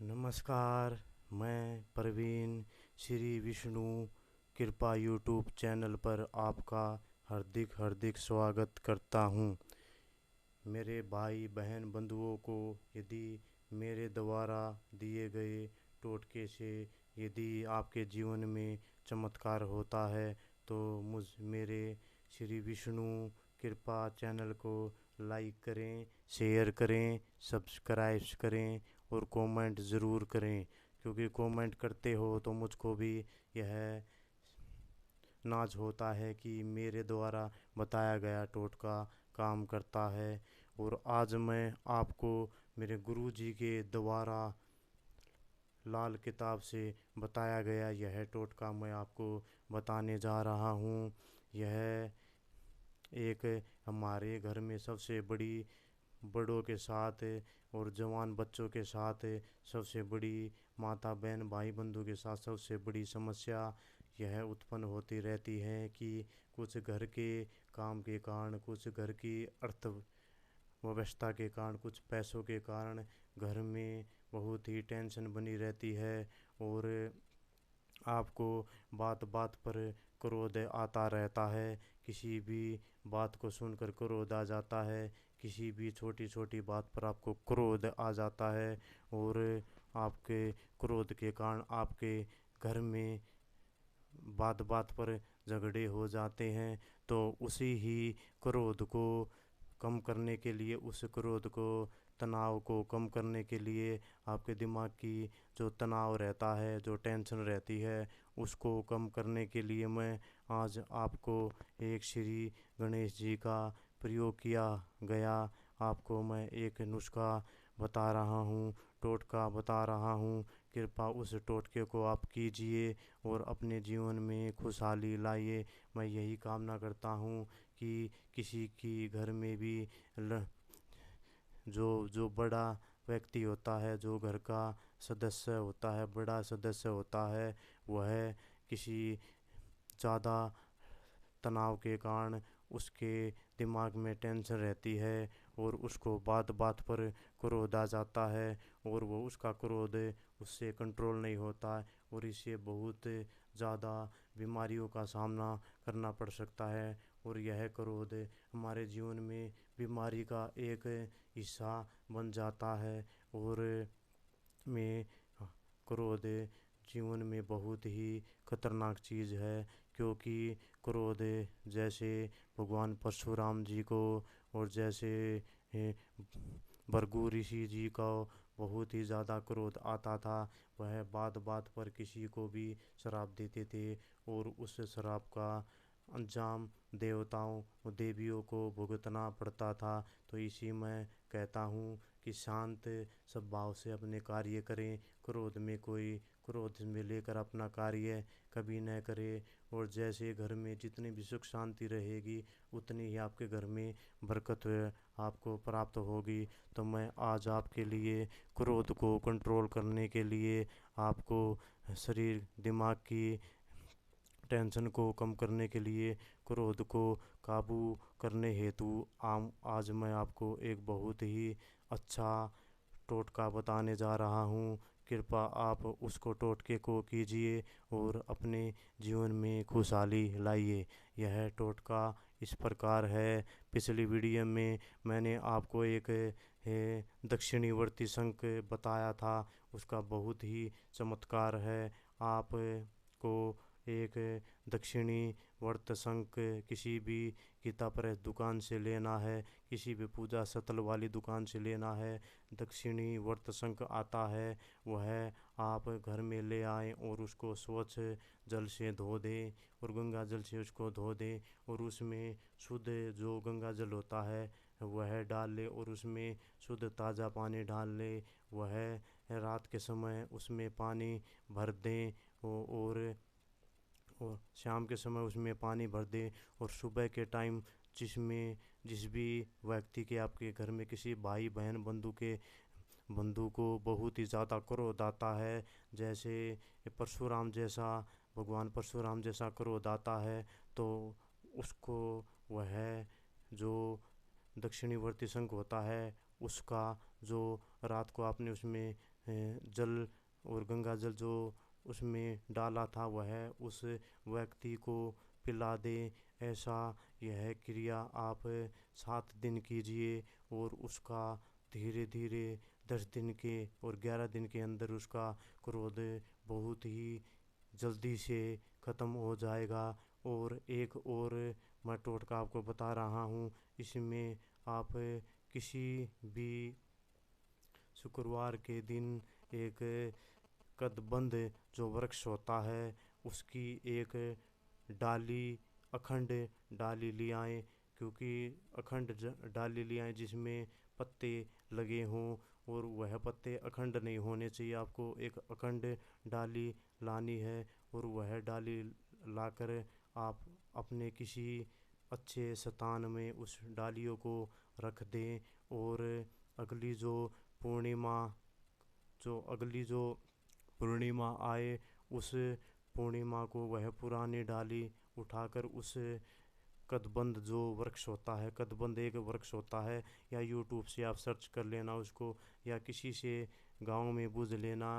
नमस्कार। मैं प्रवीण श्री विष्णु कृपा यूट्यूब चैनल पर आपका हार्दिक हार्दिक स्वागत करता हूँ। मेरे भाई बहन बंधुओं को यदि मेरे द्वारा दिए गए टोटके से यदि आपके जीवन में चमत्कार होता है तो मेरे श्री विष्णु कृपा चैनल को लाइक करें, शेयर करें, सब्सक्राइब करें और कमेंट ज़रूर करें, क्योंकि कमेंट करते हो तो मुझको भी यह नाज होता है कि मेरे द्वारा बताया गया टोटका काम करता है। और आज मैं आपको मेरे गुरुजी के द्वारा लाल किताब से बताया गया यह टोटका मैं आपको बताने जा रहा हूँ। यह एक हमारे घर में सबसे बड़ी बड़ों के साथ और जवान बच्चों के साथ सबसे बड़ी माता बहन भाई बंधु के साथ सबसे बड़ी समस्या यह उत्पन्न होती रहती है कि कुछ घर के काम के कारण, कुछ घर की अर्थव्यवस्था के कारण, कुछ पैसों के कारण घर में बहुत ही टेंशन बनी रहती है और आपको बात बात पर क्रोध आता रहता है। किसी भी बात को सुनकर क्रोध आ जाता है, किसी भी छोटी छोटी बात पर आपको क्रोध आ जाता है और आपके क्रोध के कारण आपके घर में बात बात पर झगड़े हो जाते हैं। तो उसी ही क्रोध को कम करने के लिए, उस क्रोध को, तनाव को कम करने के लिए, आपके दिमाग की जो तनाव रहता है, जो टेंशन रहती है, उसको कम करने के लिए मैं आज आपको एक श्री गणेश जी का प्रयोग किया गया आपको मैं एक नुस्खा बता रहा हूँ, टोटका बता रहा हूँ। कृपया उस टोटके को आप कीजिए और अपने जीवन में खुशहाली लाइए। मैं यही कामना करता हूँ कि किसी की घर में भी जो जो बड़ा व्यक्ति होता है, जो घर का सदस्य होता है, बड़ा सदस्य होता है, वह किसी ज़्यादा तनाव के कारण उसके दिमाग में टेंशन रहती है और उसको बात बात पर क्रोध आ जाता है और वो उसका क्रोध उससे कंट्रोल नहीं होता है और इससे बहुत ज़्यादा बीमारियों का सामना करना पड़ सकता है। और यह क्रोध हमारे जीवन में बीमारी का एक हिस्सा बन जाता है और में क्रोध जीवन में बहुत ही खतरनाक चीज़ है, क्योंकि क्रोध जैसे भगवान परशुराम जी को और जैसे भृगु ऋषि जी का बहुत ही ज़्यादा क्रोध आता था। वह बात बात पर किसी को भी श्राप देते थे और उस श्राप का अंजाम देवताओं और देवियों को भुगतना पड़ता था। तो इसी मैं कहता हूँ कि शांत स्वभाव से अपने कार्य करें, क्रोध में लेकर अपना कार्य कभी न करे। और जैसे घर में जितनी भी सुख शांति रहेगी उतनी ही आपके घर में बरकत आपको प्राप्त होगी। तो मैं आज आपके लिए क्रोध को कंट्रोल करने के लिए, आपको शरीर दिमाग की टेंशन को कम करने के लिए, क्रोध को काबू करने हेतु आज मैं आपको एक बहुत ही अच्छा टोटका बताने जा रहा हूँ। कृपया आप उसको टोटके को कीजिए और अपने जीवन में खुशहाली लाइए। यह टोटका इस प्रकार है। पिछली वीडियो में मैंने आपको एक दक्षिणीवर्ती शंख बताया था, उसका बहुत ही चमत्कार है। आपको एक दक्षिणी वर्त शंख किसी भी गीता प्रेस दुकान से लेना है, किसी भी पूजा शतल वाली दुकान से लेना है। दक्षिणी वर्त शंख आता है, वह आप घर में ले आएँ और उसको स्वच्छ जल से धो दें और गंगा जल से उसको धो दें और उसमें शुद्ध जो गंगा जल होता है वह डाल ले और उसमें शुद्ध ताज़ा पानी डाल ले। वह रात के समय उसमें पानी भर दें और शाम के समय उसमें पानी भर दें और सुबह के टाइम जिस भी व्यक्ति के आपके घर में किसी भाई बहन बंधु को बहुत ही ज़्यादा क्रोध आता है, जैसे परशुराम जैसा भगवान परशुराम जैसा क्रोध आता है, तो उसको वह जो दक्षिणीवर्ती शंख होता है उसका जो रात को आपने उसमें जल और गंगा जल जो उसमें डाला था वह उस व्यक्ति को पिला दें। ऐसा यह क्रिया आप 7 दिन कीजिए और उसका धीरे धीरे 10 दिन के और 11 दिन के अंदर उसका क्रोध बहुत ही जल्दी से ख़त्म हो जाएगा। और एक और मैं टोटका आपको बता रहा हूँ। इसमें आप किसी भी शुक्रवार के दिन एक कदबंद जो वृक्ष होता है उसकी एक डाली अखंड डाली ले आएँ, क्योंकि अखंड डाली ले आएँ जिसमें पत्ते लगे हों। और वह पत्ते अखंड नहीं होने चाहिए, आपको एक अखंड डाली लानी है और वह डाली लाकर आप अपने किसी अच्छे स्थान में उस डालियों को रख दें। और अगली जो पूर्णिमा अगली जो पूर्णिमा आए उस पूर्णिमा को वह पुरानी डाली उठाकर उस कदबंद जो वृक्ष होता है, कदबंद एक वृक्ष होता है, या यूट्यूब से आप सर्च कर लेना उसको, या किसी से गांव में पूछ लेना।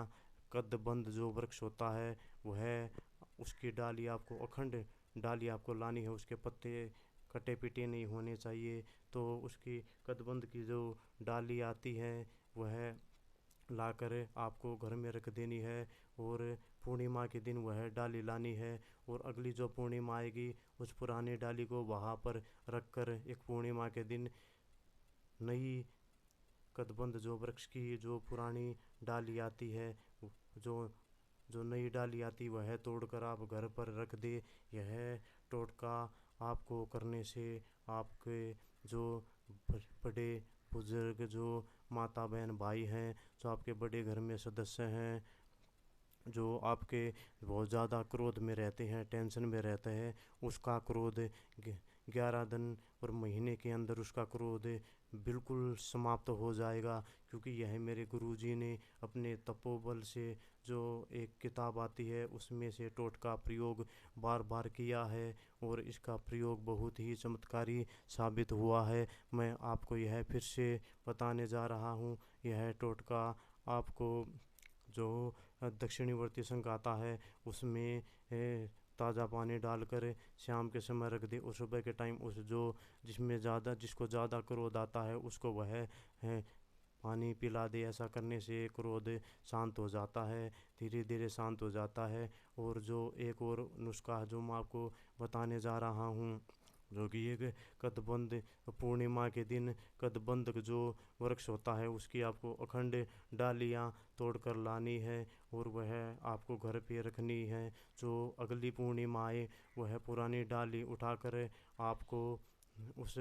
कदबंद जो वृक्ष होता है वह उसकी डाली आपको अखंड डाली आपको लानी है, उसके पत्ते कटे पिटे नहीं होने चाहिए। तो उसकी कदबंद की जो डाली आती है वह लाकर आपको घर में रख देनी है और पूर्णिमा के दिन वह डाली लानी है। और अगली जो पूर्णिमा आएगी उस पुरानी डाली को वहाँ पर रख कर एक पूर्णिमा के दिन नई कदबंद जो वृक्ष की जो पुरानी डाली आती है, जो जो नई डाली आती वह तोड़कर आप घर पर रख दे। यह टोटका आपको करने से आपके जो बड़े बुजुर्ग जो माता बहन भाई हैं, जो आपके बड़े घर में सदस्य हैं, जो आपके बहुत ज़्यादा क्रोध में रहते हैं, टेंशन में रहते हैं, उसका क्रोध 11 दिन और महीने के अंदर उसका क्रोध बिल्कुल समाप्त हो जाएगा। क्योंकि यह मेरे गुरुजी ने अपने तपोबल से जो एक किताब आती है उसमें से टोटका प्रयोग बार बार किया है और इसका प्रयोग बहुत ही चमत्कारी साबित हुआ है। मैं आपको यह फिर से बताने जा रहा हूँ। यह टोटका आपको जो दक्षिणीवर्ती संघ आता है उसमें ताज़ा पानी डालकर शाम के समय रख दे और सुबह के टाइम उस जो जिसको ज़्यादा क्रोध आता है उसको वह पानी पिला दे। ऐसा करने से क्रोध शांत हो जाता है, धीरे धीरे शांत हो जाता है। और जो एक और नुस्खा जो मैं आपको बताने जा रहा हूँ, जो कि एक कदबंद पूर्णिमा के दिन कदबंद जो वृक्ष होता है उसकी आपको अखंड डालियाँ तोड़कर लानी है और वह आपको घर पे रखनी है। जो अगली पूर्णिमा आए वह पुरानी डाली उठाकर आपको उस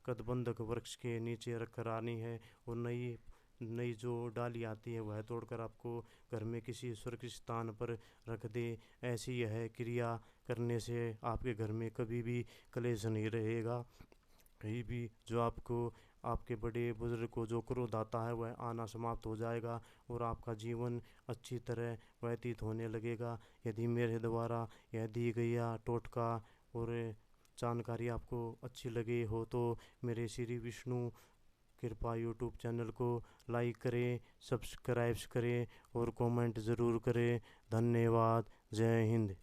कदबंधक वृक्ष के नीचे रख कर आनी है और नई नई जो डाली आती है वह तोड़कर आपको घर में किसी सुरक्षित स्थान पर रख दे। ऐसी यह क्रिया करने से आपके घर में कभी भी कलेश नहीं रहेगा। कहीं भी जो आपको आपके बड़े बुजुर्ग को जो क्रोध आता है वह आना समाप्त हो जाएगा और आपका जीवन अच्छी तरह व्यतीत होने लगेगा। यदि मेरे द्वारा यह दी गई टोटका और जानकारी आपको अच्छी लगी हो तो मेरे श्री विष्णु कृपा यूट्यूब चैनल को लाइक करें, सब्सक्राइब करें और कमेंट ज़रूर करें। धन्यवाद। जय हिंद।